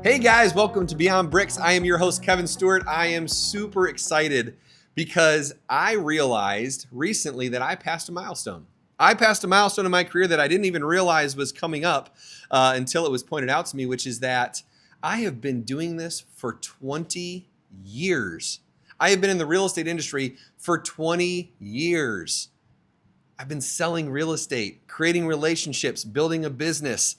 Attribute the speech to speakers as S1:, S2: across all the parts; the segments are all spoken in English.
S1: Hey guys, welcome to Beyond Bricks. I am your host, Kevin Stewart. I am super excited because I realized recently that I passed a milestone. I passed a milestone in my career that I didn't even realize was coming up until it was pointed out to me, which is that I have been doing this for 20 years. I have been in the real estate industry for 20 years. I've been selling real estate, creating relationships, building a business,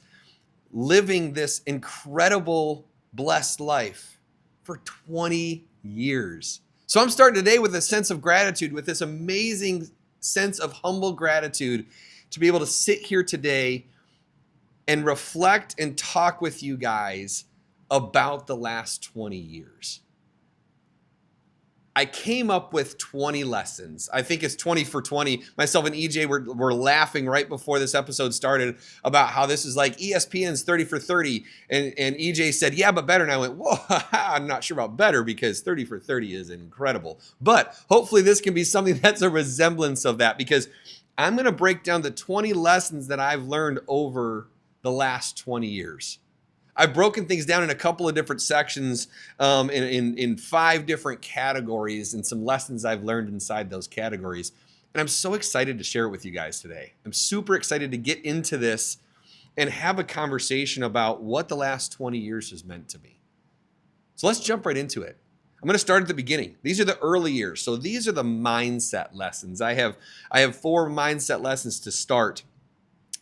S1: living this incredible, blessed life for 20 years. So I'm starting today with a sense of gratitude, with this amazing sense of humble gratitude to be able to sit here today and reflect and talk with you guys about the last 20 years. I came up with 20 lessons. I think it's 20 for 20. Myself and EJ were laughing right before this episode started about how this is like ESPN's 30 for 30. And EJ said, yeah, but better. And I went, whoa, I'm not sure about better because 30 for 30 is incredible. But hopefully this can be something that's a resemblance of that, because I'm going to break down the 20 lessons that I've learned over the last 20 years. I've broken things down in a couple of different sections in 5 different categories and some lessons I've learned inside those categories. And I'm so excited to share it with you guys today. I'm super excited to get into this and have a conversation about what the last 20 years has meant to me. So let's jump right into it. I'm going to start at the beginning. These are the early years. So these are the mindset lessons. I have 4 mindset lessons to start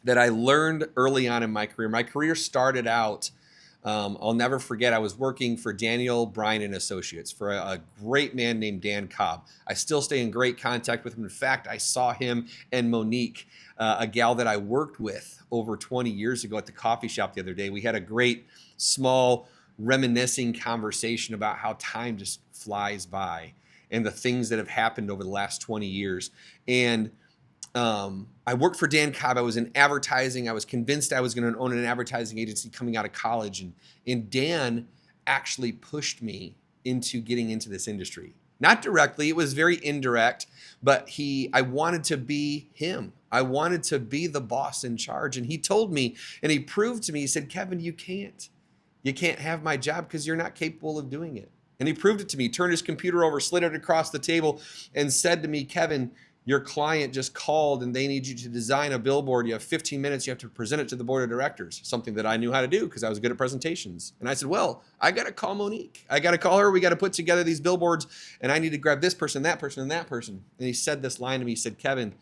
S1: that I learned early on in my career. My career started out, I'll never forget, I was working for Daniel Bryan and Associates for a great man named Dan Cobb. I still stay in great contact with him. In fact, I saw him and Monique, a gal that I worked with over 20 years ago at the coffee shop the other day. We had a great, small, reminiscing conversation about how time just flies by and the things that have happened over the last 20 years. And I worked for Dan Cobb. I was in advertising. I was convinced I was going to own an advertising agency coming out of college. And Dan actually pushed me into getting into this industry. Not directly. It was very indirect, but I wanted to be him. I wanted to be the boss in charge. And he told me, and he proved to me, he said, Kevin, you can't have my job because you're not capable of doing it. And he proved it to me. He turned his computer over, slid it across the table, and said to me, Kevin, your client just called and they need you to design a billboard. You have 15 minutes. You have to present it to the board of directors, something that I knew how to do because I was good at presentations. And I said, well, I got to call Monique. I got to call her. We got to put together these billboards and I need to grab this person, that person, and that person. And he said this line to me. He said, Kevin,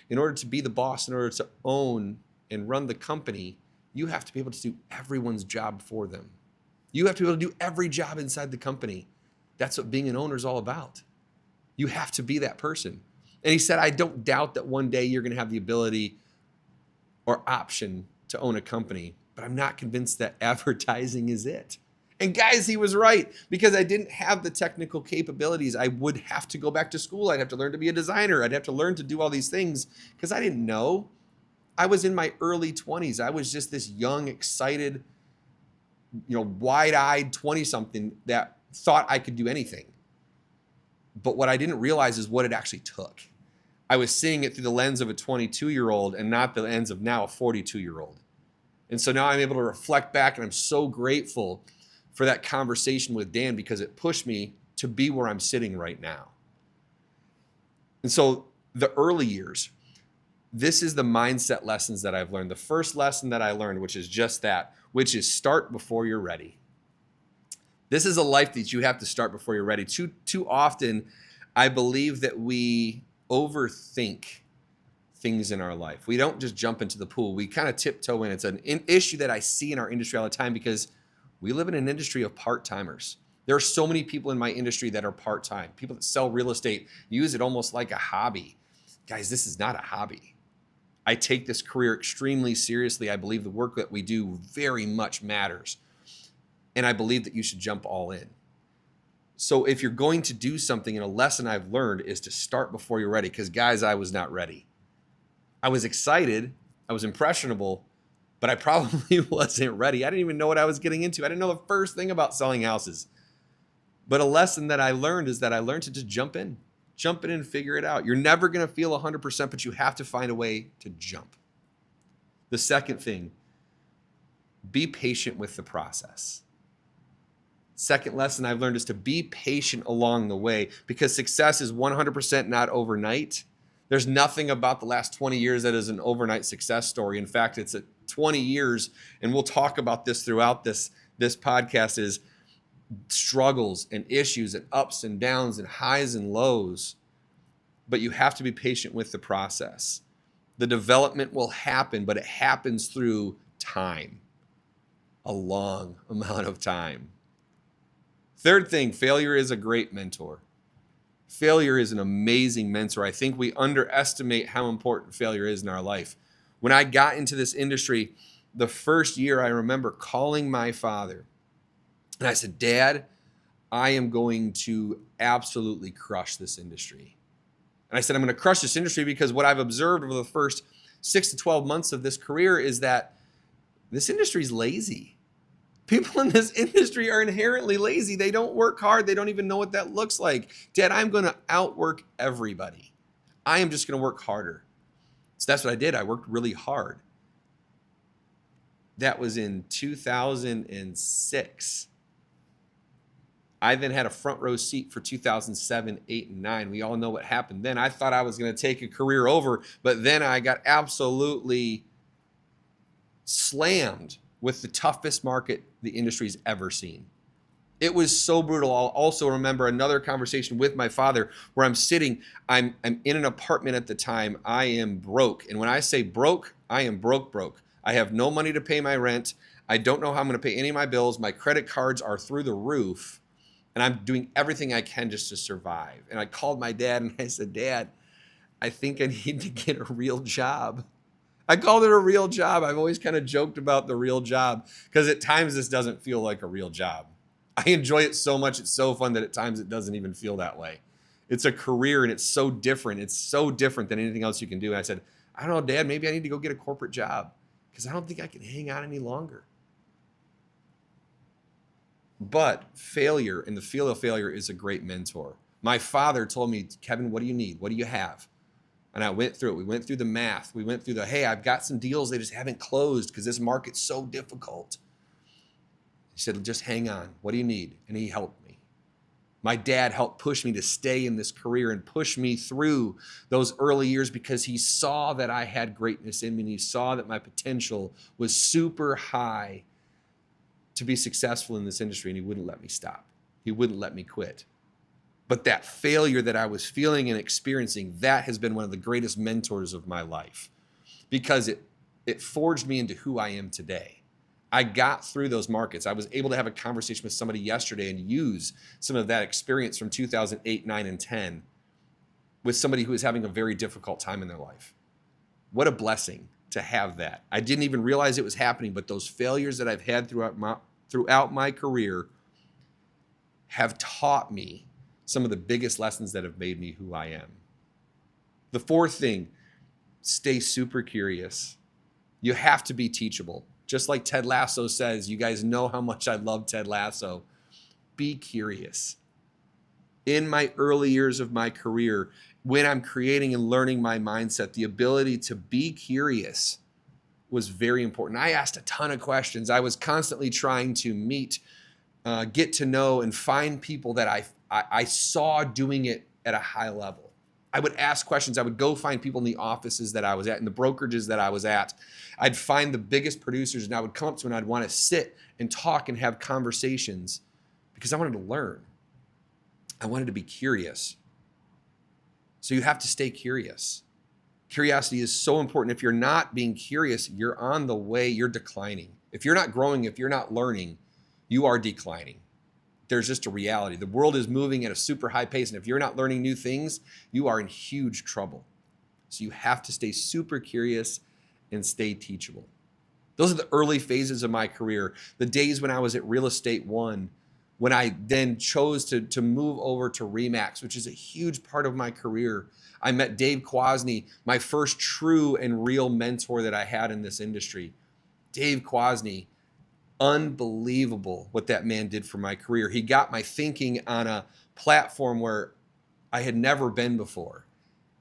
S1: in order to be the boss, in order to own and run the company, you have to be able to do everyone's job for them. You have to be able to do every job inside the company. That's what being an owner is all about. You have to be that person. And he said, I don't doubt that one day you're going to have the ability or option to own a company, but I'm not convinced that advertising is it. And guys, he was right, because I didn't have the technical capabilities. I would have to go back to school. I'd have to learn to be a designer. I'd have to learn to do all these things because I didn't know. I was in my early 20s. I was just this young, excited, wide-eyed 20-something that thought I could do anything. But what I didn't realize is what it actually took. I was seeing it through the lens of a 22-year-old and not the lens of now a 42-year-old. And so now I'm able to reflect back, and I'm so grateful for that conversation with Dan because it pushed me to be where I'm sitting right now. And so the early years, this is the mindset lessons that I've learned. The first lesson that I learned, which is just that, which is start before you're ready. This is a life that you have to start before you're ready. Too often, I believe that we overthink things in our life. We don't just jump into the pool. We kind of tiptoe in. It's an issue that I see in our industry all the time because we live in an industry of part-timers. There are so many people in my industry that are part-time. People that sell real estate use it almost like a hobby. Guys, this is not a hobby. I take this career extremely seriously. I believe the work that we do very much matters. And I believe that you should jump all in. So if you're going to do something, and a lesson I've learned is to start before you're ready. Because guys, I was not ready. I was excited. I was impressionable, but I probably wasn't ready. I didn't even know what I was getting into. I didn't know the first thing about selling houses. But a lesson that I learned is that I learned to just jump in and figure it out. You're never going to feel 100%, but you have to find a way to jump. The second thing, be patient with the process. Second lesson I've learned is to be patient along the way, because success is 100% not overnight. There's nothing about the last 20 years that is an overnight success story. In fact, it's 20 years, and we'll talk about this throughout this podcast, is struggles and issues and ups and downs and highs and lows. But you have to be patient with the process. The development will happen, but it happens through time, a long amount of time. Third thing, failure is a great mentor. Failure is an amazing mentor. I think we underestimate how important failure is in our life. When I got into this industry, the first year I remember calling my father, and I said, Dad, I am going to absolutely crush this industry. And I said, I'm going to crush this industry because what I've observed over the first 6 to 12 months of this career is that this industry is lazy. People in this industry are inherently lazy. They don't work hard. They don't even know what that looks like. Dad, I'm going to outwork everybody. I am just going to work harder. So that's what I did. I worked really hard. That was in 2006. I then had a front row seat for 2007, 8, and 9. We all know what happened then. I thought I was going to take a career over, but then I got absolutely slammed with the toughest market the industry's ever seen. It was so brutal. I'll also remember another conversation with my father where I'm sitting, I'm in an apartment at the time. I am broke. And when I say broke, I am broke. I have no money to pay my rent. I don't know how I'm going to pay any of my bills. My credit cards are through the roof. And I'm doing everything I can just to survive. And I called my dad and I said, Dad, I think I need to get a real job. I called it a real job. I've always kind of joked about the real job because at times this doesn't feel like a real job. I enjoy it so much. It's so fun that at times it doesn't even feel that way. It's a career and it's so different. It's so different than anything else you can do. And I said, I don't know, Dad, maybe I need to go get a corporate job because I don't think I can hang on any longer. But failure and the feel of failure is a great mentor. My father told me, Kevin, what do you need? What do you have? And I went through it. We went through the math. We went through hey, I've got some deals. They just haven't closed because this market's so difficult. He said, just hang on. What do you need? And he helped me. My dad helped push me to stay in this career and push me through those early years because he saw that I had greatness in me and he saw that my potential was super high to be successful in this industry, and he wouldn't let me stop. He wouldn't let me quit. But that failure that I was feeling and experiencing, that has been one of the greatest mentors of my life because it forged me into who I am today. I got through those markets. I was able to have a conversation with somebody yesterday and use some of that experience from 2008, 9, and 10 with somebody who is having a very difficult time in their life. What a blessing to have that. I didn't even realize it was happening, but those failures that I've had throughout my career have taught me some of the biggest lessons that have made me who I am. The fourth thing, stay super curious. You have to be teachable. Just like Ted Lasso says, you guys know how much I love Ted Lasso. Be curious. In my early years of my career, when I'm creating and learning my mindset, the ability to be curious was very important. I asked a ton of questions. I was constantly trying to meet, get to know, and find people that I saw doing it at a high level. I would ask questions. I would go find people in the offices that I was at, in the brokerages that I was at. I'd find the biggest producers, and I would come up to them and I'd want to sit and talk and have conversations because I wanted to learn. I wanted to be curious. So you have to stay curious. Curiosity is so important. If you're not being curious, you're on the way, you're declining. If you're not growing, if you're not learning, you are declining. There's just a reality. The world is moving at a super high pace, and if you're not learning new things, you are in huge trouble. So you have to stay super curious and stay teachable. Those are the early phases of my career, the days when I was at Real Estate One, when I then chose to move over to Remax, which is a huge part of my career. I met Dave Quasney, my first true and real mentor that I had in this industry. Dave Quasney, unbelievable what that man did for my career. He got my thinking on a platform where I had never been before.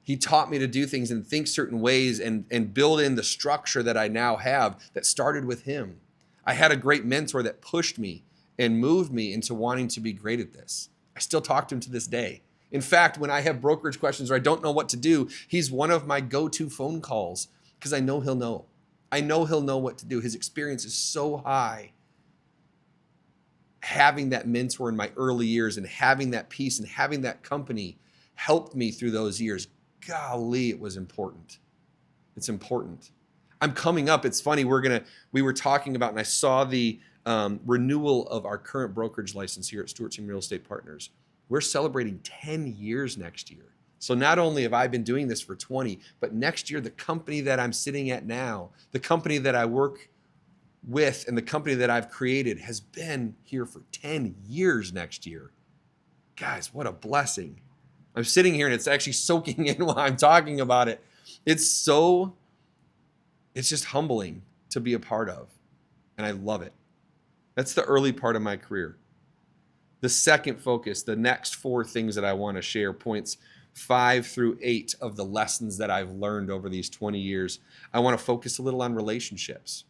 S1: He taught me to do things and think certain ways and build in the structure that I now have that started with him. I had a great mentor that pushed me and moved me into wanting to be great at this. I still talk to him to this day. In fact, when I have brokerage questions or I don't know what to do, he's one of my go-to phone calls because I know he'll know. I know he'll know what to do. His experience is so high. Having that mentor in my early years and having that piece and having that company helped me through those years. Golly, it was important. It's important. I'm coming up. It's funny. We were talking about, and I saw the renewal of our current brokerage license here at Stewart Team Real Estate Partners. We're celebrating 10 years next year. So not only have I been doing this for 20, but next year, the company that I'm sitting at now, the company that I work with and the company that I've created has been here for 10 years next year. Guys, what a blessing. I'm sitting here and it's actually soaking in while I'm talking about it. It's just humbling to be a part of. And I love it. That's the early part of my career. The second focus, the next 4 things that I want to share, points 5 through 8 of the lessons that I've learned over these 20 years. I want to focus a little on relationships.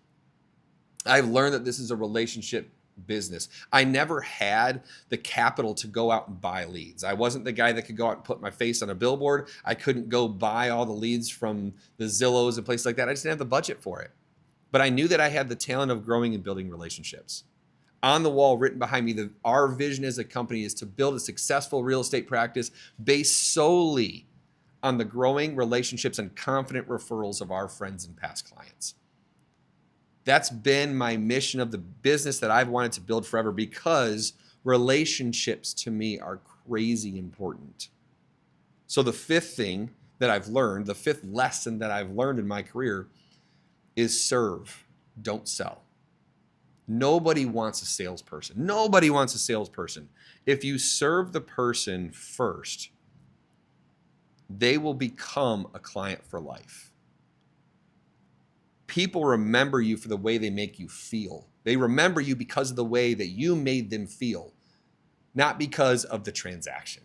S1: I've learned that this is a relationship business. I never had the capital to go out and buy leads. I wasn't the guy that could go out and put my face on a billboard. I couldn't go buy all the leads from the Zillows and places like that. I just didn't have the budget for it. But I knew that I had the talent of growing and building relationships. On the wall, written behind me, our vision as a company is to build a successful real estate practice based solely on the growing relationships and confident referrals of our friends and past clients. That's been my mission of the business that I've wanted to build forever, because relationships to me are crazy important. So the 5th thing that I've learned, the 5th lesson that I've learned in my career is serve, don't sell. Nobody wants a salesperson. Nobody wants a salesperson. If you serve the person first, they will become a client for life. People remember you for the way they make you feel. They remember you because of the way that you made them feel, not because of the transaction.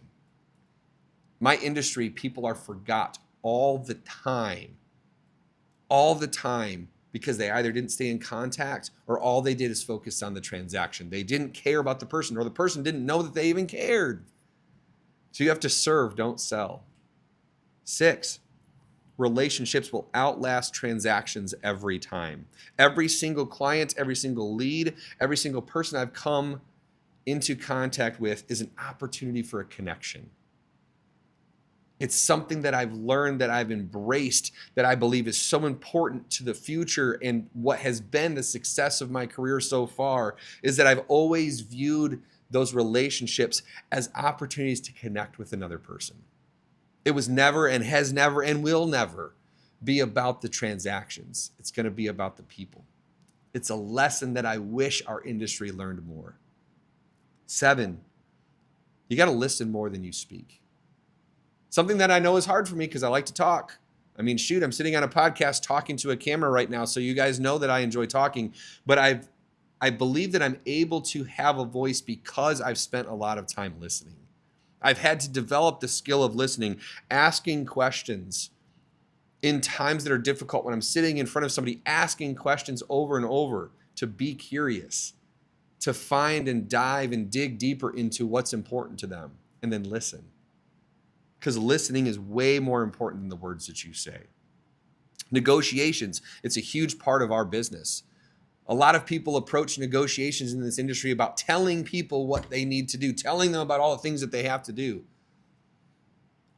S1: My industry, people are forgot all the time, because they either didn't stay in contact or all they did is focus on the transaction. They didn't care about the person, or the person didn't know that they even cared. So you have to serve, don't sell. 6, relationships will outlast transactions every time. Every single client, every single lead, every single person I've come into contact with is an opportunity for a connection. It's something that I've learned, that I've embraced, that I believe is so important to the future. And what has been the success of my career so far is that I've always viewed those relationships as opportunities to connect with another person. It was never and has never and will never be about the transactions. It's going to be about the people. It's a lesson that I wish our industry learned more. 7, you got to listen more than you speak. Something that I know is hard for me because I like to talk. I mean, shoot, I'm sitting on a podcast talking to a camera right now, so you guys know that I enjoy talking. But I believe that I'm able to have a voice because I've spent a lot of time listening. I've had to develop the skill of listening, asking questions in times that are difficult, when I'm sitting in front of somebody, asking questions over and over, to be curious, to find and dive and dig deeper into what's important to them, and then listen. Because listening is way more important than the words that you say. Negotiations, it's a huge part of our business. A lot of people approach negotiations in this industry about telling people what they need to do, telling them about all the things that they have to do.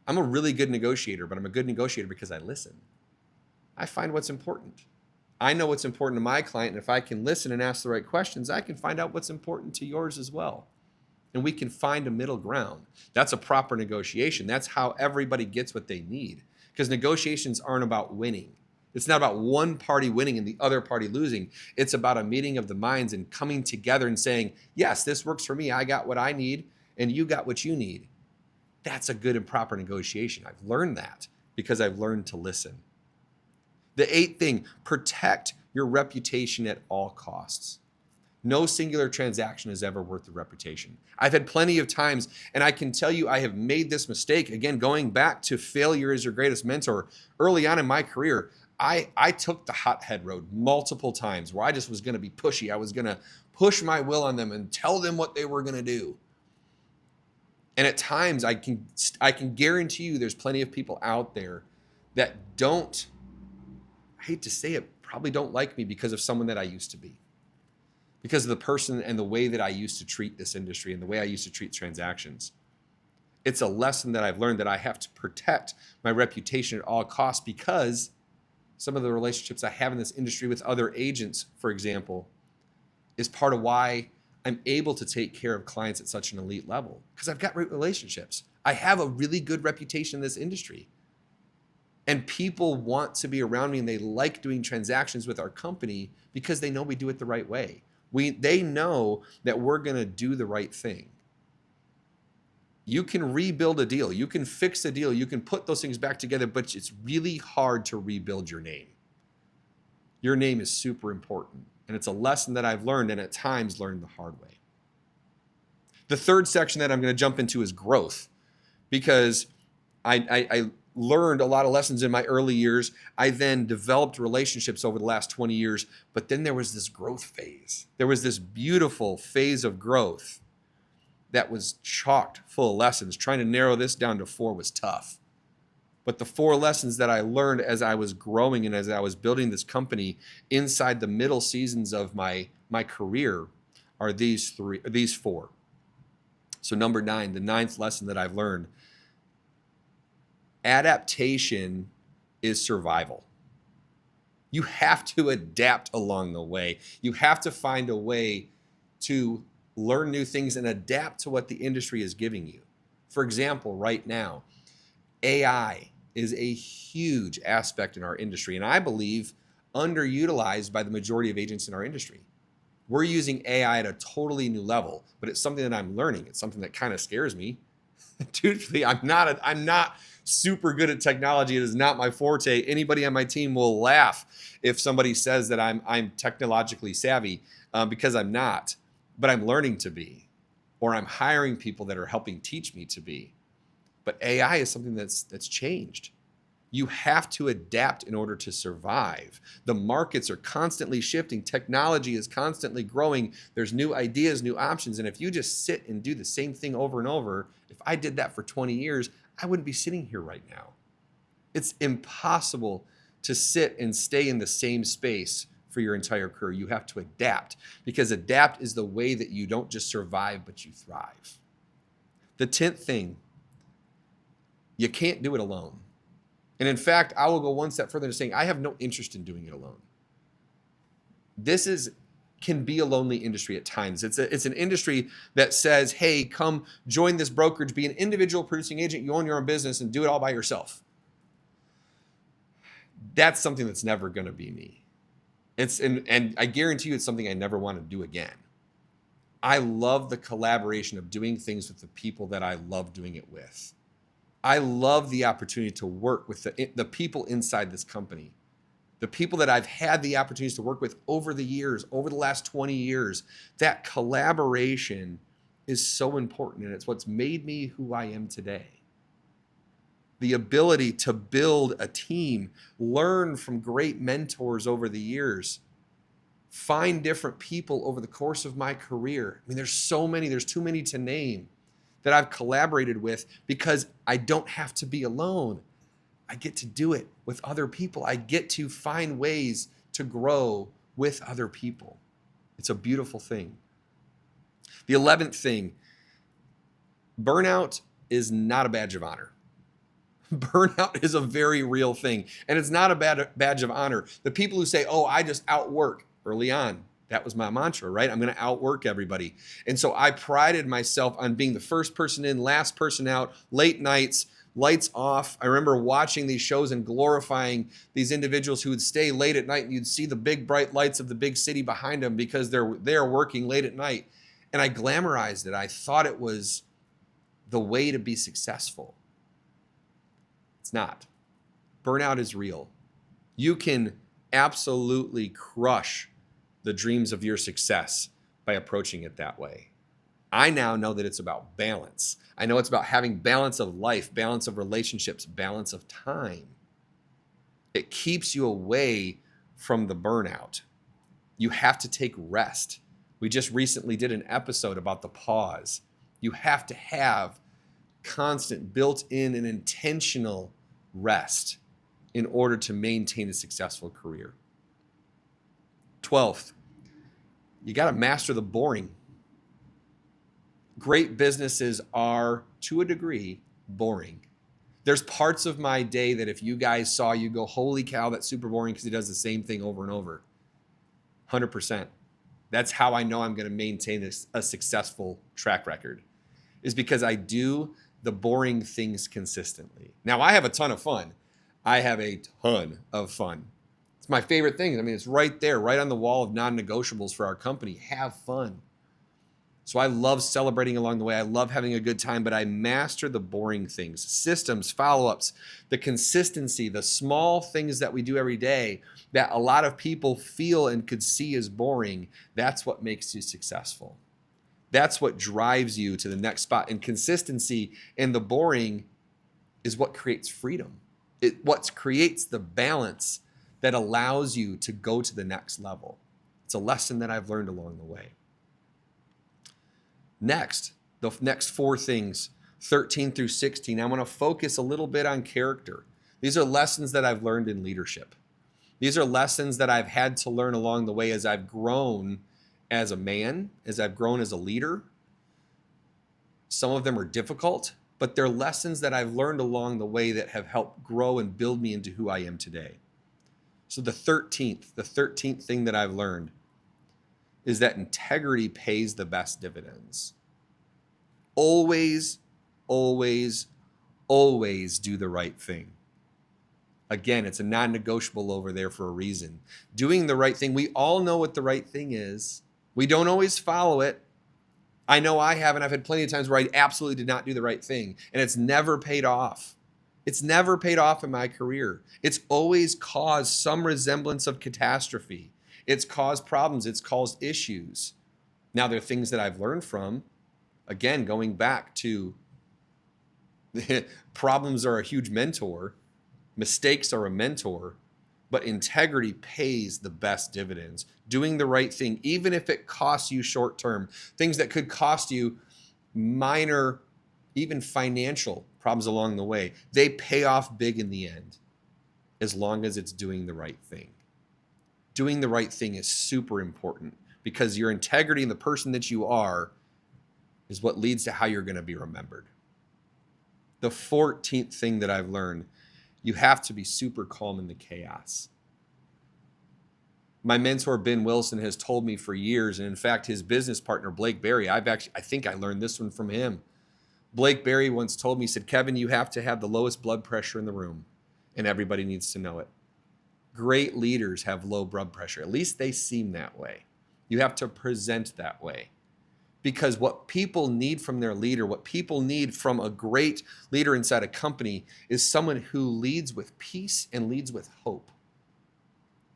S1: I'm a really good negotiator, but I'm a good negotiator because I listen. I find what's important. I know what's important to my client, and if I can listen and ask the right questions, I can find out what's important to yours as well. And we can find a middle ground. That's a proper negotiation. That's how everybody gets what they need. Because negotiations aren't about winning. It's not about one party winning and the other party losing. It's about a meeting of the minds and coming together and saying, yes, this works for me. I got what I need, and you got what you need. That's a good and proper negotiation. I've learned that because I've learned to listen. The 8th thing, protect your reputation at all costs. No singular transaction is ever worth the reputation. I've had plenty of times, and I can tell you I have made this mistake. Again, going back to failure is your greatest mentor. Early on in my career, I took the hothead road multiple times where I just was going to be pushy. I was going to push my will on them and tell them what they were going to do. And at times I can guarantee you there's plenty of people out there that don't, I hate to say it, probably don't like me because of someone that I used to be. Because of the person and the way that I used to treat this industry and the way I used to treat transactions. It's a lesson that I've learned that I have to protect my reputation at all costs, because some of the relationships I have in this industry with other agents, for example, is part of why I'm able to take care of clients at such an elite level, because I've got great relationships. I have a really good reputation in this industry. And people want to be around me and they like doing transactions with our company because they know we do it the right way. They know that we're going to do the right thing. You can rebuild a deal. You can fix a deal. You can put those things back together, but it's really hard to rebuild your name. Your name is super important. And it's a lesson that I've learned, and at times learned the hard way. The third section that I'm going to jump into is growth, because I learned a lot of lessons in my early years. I then developed relationships over the last 20 years, but then there was this growth phase. There was this beautiful phase of growth that was chocked full of lessons. Trying to narrow this down to 4 was tough. But the 4 lessons that I learned as I was growing and as I was building this company inside the middle seasons of my career are these 4. So number 9, the 9th lesson that I've learned: adaptation is survival. You have to adapt along the way. You have to find a way to learn new things and adapt to what the industry is giving you. For example, right now, AI is a huge aspect in our industry, and I believe underutilized by the majority of agents in our industry. We're using AI at a totally new level, but it's something that I'm learning. It's something that kind of scares me. Truthfully, I'm not super good at technology. It is not my forte. Anybody on my team will laugh if somebody says that I'm technologically savvy, because I'm not, but I'm learning to be, or I'm hiring people that are helping teach me to be. But AI is something that's changed. You have to adapt in order to survive. The markets are constantly shifting. Technology is constantly growing. There's new ideas, new options. And if you just sit and do the same thing over and over, if I did that for 20 years, I wouldn't be sitting here right now. It's impossible to sit and stay in the same space for your entire career. You have to adapt, because adapt is the way that you don't just survive, but you thrive. The 10th thing: you can't do it alone. And in fact, I will go one step further to saying I have no interest in doing it alone. This can be a lonely industry at times. It's an industry that says, hey, come join this brokerage, be an individual producing agent, you own your own business, and do it all by yourself. That's something that's never going to be me. And I guarantee you it's something I never want to do again. I love the collaboration of doing things with the people that I love doing it with. I love the opportunity to work with the people inside this company, the people that I've had the opportunities to work with over the years, over the last 20 years. That collaboration is so important, and it's what's made me who I am today. The ability to build a team, learn from great mentors over the years, find different people over the course of my career. I mean, there's too many to name that I've collaborated with, because I don't have to be alone. I get to do it with other people. I get to find ways to grow with other people. It's a beautiful thing. The 11th thing: burnout is not a badge of honor. Burnout is a very real thing, and it's not a badge of honor. The people who say, oh, I just outwork early on, that was my mantra, right? I'm going to outwork everybody. And so I prided myself on being the first person in, last person out, late nights, lights off. I remember watching these shows and glorifying these individuals who would stay late at night, and you'd see the big bright lights of the big city behind them because they're working late at night. And I glamorized it. I thought it was the way to be successful. It's not. Burnout is real. You can absolutely crush the dreams of your success by approaching it that way. I now know that it's about balance. I know it's about having balance of life, balance of relationships, balance of time. It keeps you away from the burnout. You have to take rest. We just recently did an episode about the pause. You have to have constant, built-in, and intentional rest in order to maintain a successful career. 12th, you got to master the boring. Great businesses are, to a degree, boring. There's parts of my day that if you guys saw, you go, holy cow, that's super boring because he does the same thing over and over. 100%. That's how I know I'm going to maintain a successful track record, is because I do the boring things consistently. Now, I have a ton of fun. I have a ton of fun. It's my favorite thing. I mean, it's right there, right on the wall of non-negotiables for our company. Have fun. So I love celebrating along the way. I love having a good time, but I master the boring things, systems, follow-ups, the consistency, the small things that we do every day that a lot of people feel and could see as boring. That's what makes you successful. That's what drives you to the next spot. And consistency in the boring is what creates freedom. What creates the balance that allows you to go to the next level. It's a lesson that I've learned along the way. Next, the next 4 things, 13 through 16, I want to focus a little bit on character. These are lessons that I've learned in leadership. These are lessons that I've had to learn along the way as I've grown as a man, as I've grown as a leader. Some of them are difficult, but they're lessons that I've learned along the way that have helped grow and build me into who I am today. So the 13th thing that I've learned is that integrity pays the best dividends. Always, always, always do the right thing. Again, it's a non-negotiable over there for a reason. Doing the right thing, we all know what the right thing is. We don't always follow it. I know I have, and I've had plenty of times where I absolutely did not do the right thing, and it's never paid off. It's never paid off in my career. It's always caused some resemblance of catastrophe. It's caused problems. It's caused issues. Now, there are things that I've learned from. Again, going back to problems are a huge mentor. Mistakes are a mentor. But integrity pays the best dividends. Doing the right thing, even if it costs you short term, things that could cost you minor, even financial problems along the way, they pay off big in the end, as long as it's doing the right thing. Doing the right thing is super important because your integrity and the person that you are is what leads to how you're going to be remembered. The 14th thing that I've learned, you have to be super calm in the chaos. My mentor, Ben Wilson, has told me for years, and in fact, his business partner, Blake Berry, I think I learned this one from him. Blake Berry once told me, he said, Kevin, you have to have the lowest blood pressure in the room, and everybody needs to know it. Great leaders have low blood pressure. At least they seem that way. You have to present that way. Because what people need from their leader, what people need from a great leader inside a company is someone who leads with peace and leads with hope.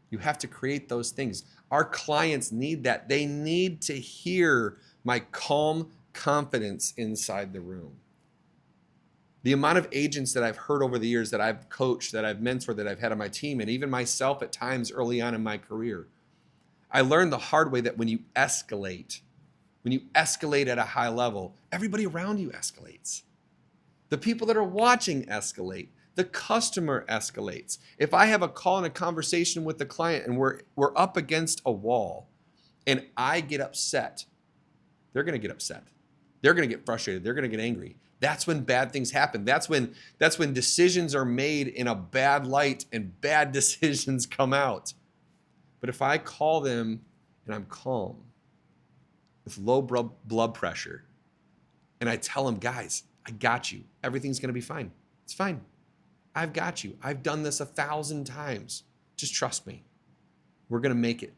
S1: You have to create those things. Our clients need that. They need to hear my calm confidence inside the room. The amount of agents that I've heard over the years that I've coached, that I've mentored, that I've had on my team, and even myself at times early on in my career, I learned the hard way that when you escalate at a high level, everybody around you escalates. The people that are watching escalate. The customer escalates. If I have a call and a conversation with the client and we're up against a wall and I get upset, they're going to get upset. They're going to get frustrated. They're going to get angry. That's when bad things happen. That's when decisions are made in a bad light and bad decisions come out. But if I call them and I'm calm with low blood pressure and I tell them, guys, I got you. Everything's going to be fine. It's fine. I've got you. I've done this 1,000 times. Just trust me. We're going to make it.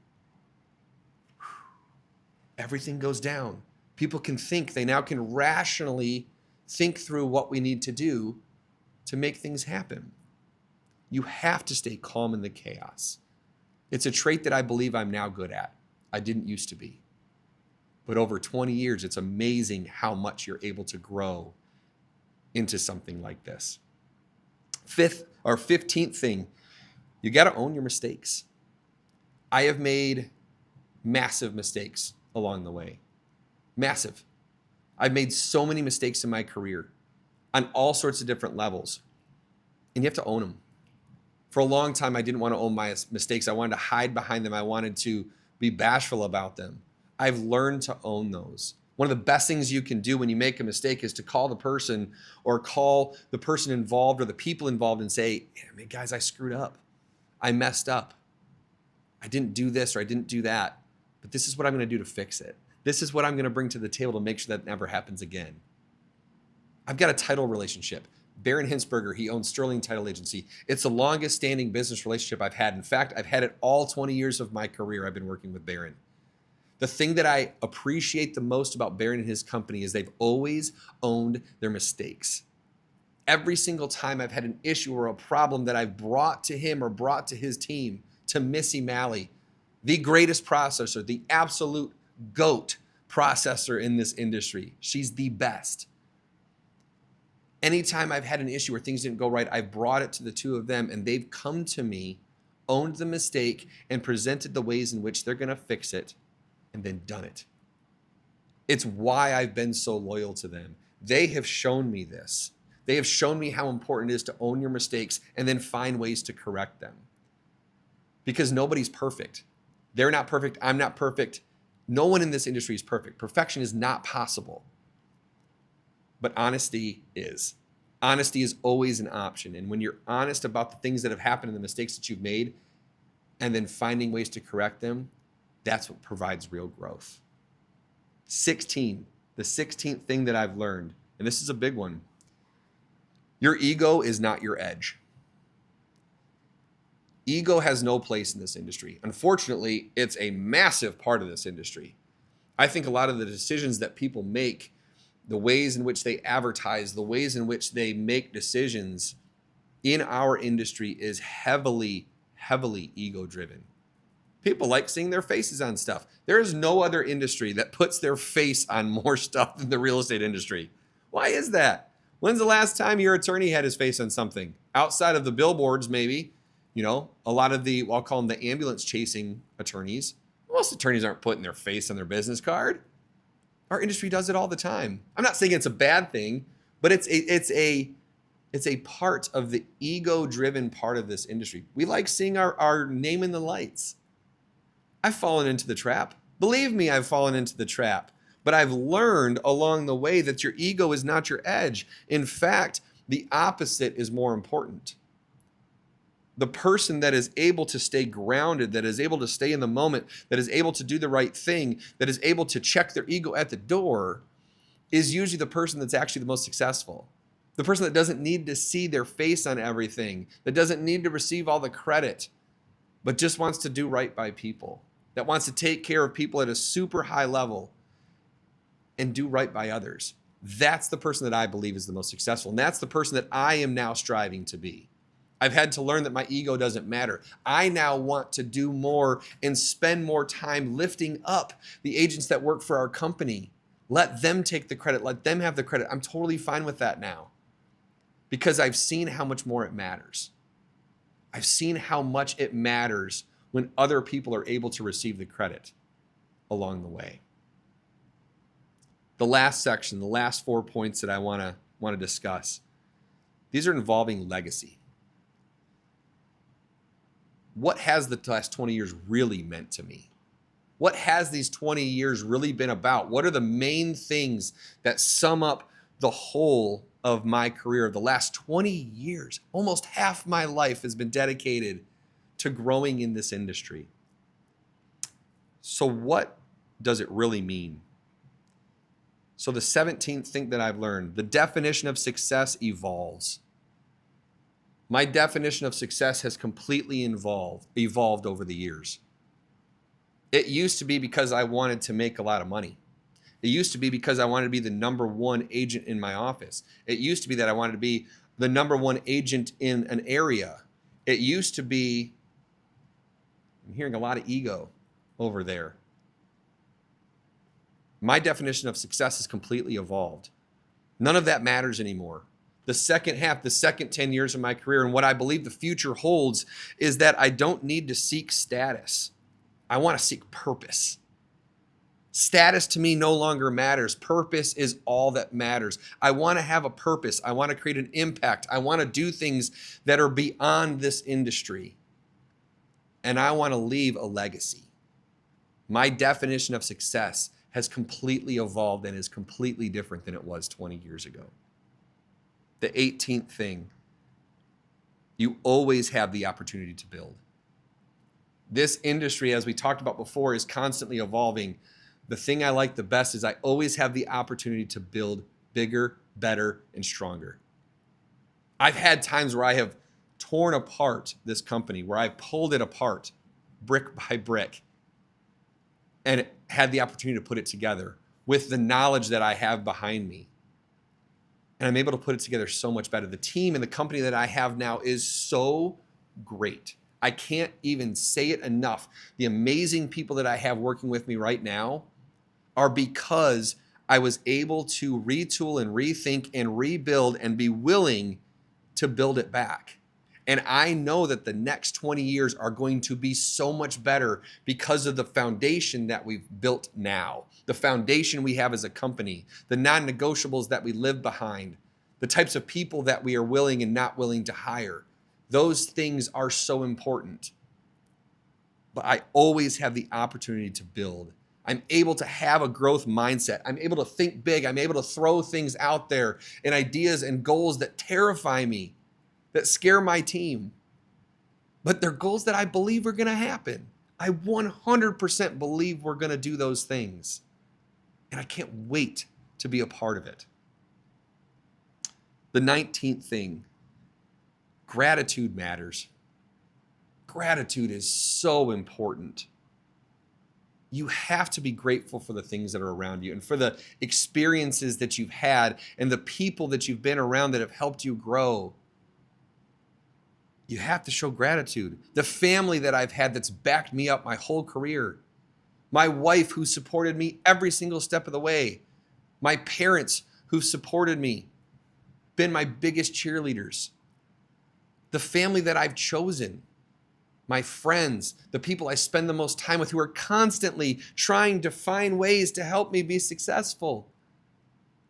S1: Everything goes down. People can think. They now can rationally think through what we need to do to make things happen. You have to stay calm in the chaos. It's a trait that I believe I'm now good at. I didn't used to be. But over 20 years, it's amazing how much you're able to grow into something like this. 15th thing, you got to own your mistakes. I have made massive mistakes along the way. Massive. I've made so many mistakes in my career on all sorts of different levels, and you have to own them. For a long time, I didn't want to own my mistakes. I wanted to hide behind them. I wanted to be bashful about them. I've learned to own those. One of the best things you can do when you make a mistake is to call the person or call the person involved or the people involved and say, hey, guys, I screwed up. I messed up. I didn't do this or I didn't do that, but this is what I'm going to do to fix it. This is what I'm going to bring to the table to make sure that never happens again. I've got a title relationship. Baron Hinsberger, he owns Sterling Title Agency. It's the longest standing business relationship I've had. In fact, I've had it all 20 years of my career. I've been working with Baron. The thing that I appreciate the most about Baron and his company is they've always owned their mistakes. Every single time I've had an issue or a problem that I've brought to him or brought to his team, to Missy Malley, the greatest processor, the absolute GOAT processor in this industry. She's the best. Anytime I've had an issue where things didn't go right, I've brought it to the two of them and they've come to me, owned the mistake, and presented the ways in which they're going to fix it, and then done it. It's why I've been so loyal to them. They have shown me this. They have shown me how important it is to own your mistakes and then find ways to correct them. Because nobody's perfect. They're not perfect. I'm not perfect. No one in this industry is perfect. Perfection is not possible. But honesty is. Honesty is always an option. And when you're honest about the things that have happened and the mistakes that you've made, and then finding ways to correct them, that's what provides real growth. The 16th thing that I've learned, and this is a big one. Your ego is not your edge. Ego has no place in this industry. Unfortunately, it's a massive part of this industry. I think a lot of the decisions that people make, the ways in which they advertise, the ways in which they make decisions in our industry is heavily, heavily ego-driven. People like seeing their faces on stuff. There is no other industry that puts their face on more stuff than the real estate industry. Why is that? When's the last time your attorney had his face on something? Outside of the billboards, maybe. You know, a lot of the, I'll call them the ambulance chasing attorneys. Most attorneys aren't putting their face on their business card. Our industry does it all the time. I'm not saying it's a bad thing, but it's a part of the ego-driven part of this industry. We like seeing our name in the lights. I've fallen into the trap. Believe me, I've fallen into the trap. But I've learned along the way that your ego is not your edge. In fact, the opposite is more important. The person that is able to stay grounded, that is able to stay in the moment, that is able to do the right thing, that is able to check their ego at the door, is usually the person that's actually the most successful. The person that doesn't need to see their face on everything, that doesn't need to receive all the credit, but just wants to do right by people, that wants to take care of people at a super high level and do right by others. That's the person that I believe is the most successful. And that's the person that I am now striving to be. I've had to learn that my ego doesn't matter. I now want to do more and spend more time lifting up the agents that work for our company. Let them take the credit. Let them have the credit. I'm totally fine with that now because I've seen how much more it matters. I've seen how much it matters when other people are able to receive the credit along the way. The last section, the last 4 points that I want to discuss, these are involving legacy. What has the last 20 years really meant to me? What has these 20 years really been about? What are the main things that sum up the whole of my career? The last 20 years, almost half my life has been dedicated to growing in this industry. So what does it really mean? So the 17th thing that I've learned, the definition of success evolves. My definition of success has completely evolved over the years. It used to be because I wanted to make a lot of money. It used to be because I wanted to be the number one agent in my office. It used to be that I wanted to be the number one agent in an area. It used to be, I'm hearing a lot of ego over there. My definition of success has completely evolved. None of that matters anymore. The second half, the second 10 years of my career, and what I believe the future holds is that I don't need to seek status. I want to seek purpose. Status to me no longer matters. Purpose is all that matters. I want to have a purpose. I want to create an impact. I want to do things that are beyond this industry. And I want to leave a legacy. My definition of success has completely evolved and is completely different than it was 20 years ago. The 18th thing, you always have the opportunity to build. This industry, as we talked about before, is constantly evolving. The thing I like the best is I always have the opportunity to build bigger, better, and stronger. I've had times where I have torn apart this company, where I pulled it apart brick by brick and had the opportunity to put it together with the knowledge that I have behind me. And I'm able to put it together so much better. The team and the company that I have now is so great. I can't even say it enough. The amazing people that I have working with me right now are because I was able to retool and rethink and rebuild and be willing to build it back. And I know that the next 20 years are going to be so much better because of the foundation that we've built now, the foundation we have as a company, the non-negotiables that we live behind, the types of people that we are willing and not willing to hire. Those things are so important. But I always have the opportunity to build. I'm able to have a growth mindset. I'm able to think big. I'm able to throw things out there and ideas and goals that terrify me, that scare my team. But they're goals that I believe are going to happen. I 100% believe we're going to do those things. And I can't wait to be a part of it. The 19th thing, gratitude matters. Gratitude is so important. You have to be grateful for the things that are around you and for the experiences that you've had and the people that you've been around that have helped you grow. You have to show gratitude. The family that I've had that's backed me up my whole career. My wife who supported me every single step of the way. My parents who supported me, been my biggest cheerleaders. The family that I've chosen. My friends, the people I spend the most time with who are constantly trying to find ways to help me be successful.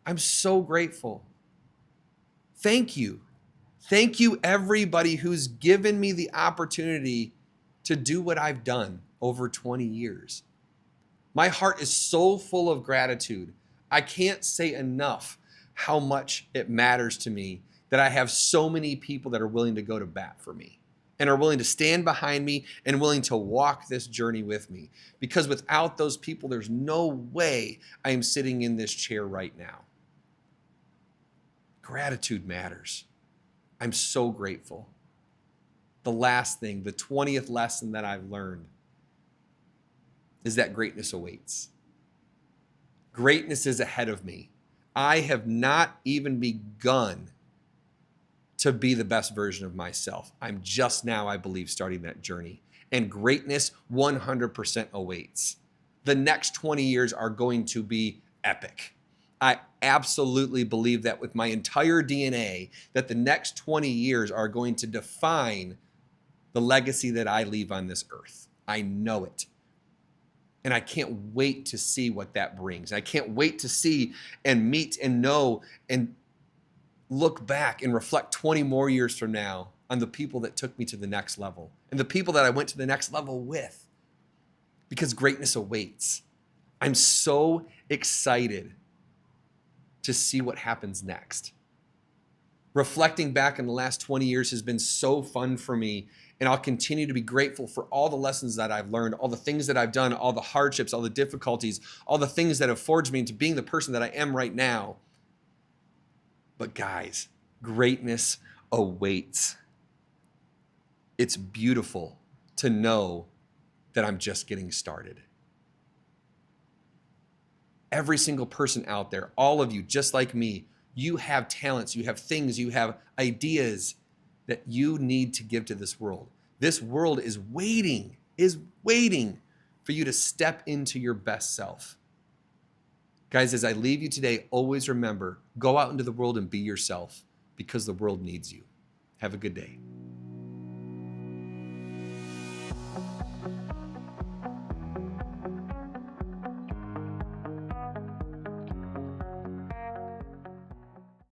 S1: I'm so grateful. Thank you. Thank you, everybody who's given me the opportunity to do what I've done over 20 years. My heart is so full of gratitude. I can't say enough how much it matters to me that I have so many people that are willing to go to bat for me and are willing to stand behind me and willing to walk this journey with me. Because without those people, there's no way I am sitting in this chair right now. Gratitude matters. I'm so grateful. The last thing, the 20th lesson that I've learned is that greatness awaits. Greatness is ahead of me. I have not even begun to be the best version of myself. I'm just now, I believe, starting that journey. And greatness 100% awaits. The next 20 years are going to be epic. I absolutely believe that with my entire DNA, that the next 20 years are going to define the legacy that I leave on this earth. I know it. And I can't wait to see what that brings. I can't wait to see and meet and know and look back and reflect 20 more years from now on the people that took me to the next level and the people that I went to the next level with, because greatness awaits. I'm so excited to see what happens next. Reflecting back in the last 20 years has been so fun for me, and I'll continue to be grateful for all the lessons that I've learned, all the things that I've done, all the hardships, all the difficulties, all the things that have forged me into being the person that I am right now. But guys, greatness awaits. It's beautiful to know that I'm just getting started. Every single person out there, all of you, just like me, you have talents, you have things, you have ideas that you need to give to this world. This world is waiting for you to step into your best self. Guys, as I leave you today, always remember, go out into the world and be yourself because the world needs you. Have a good day.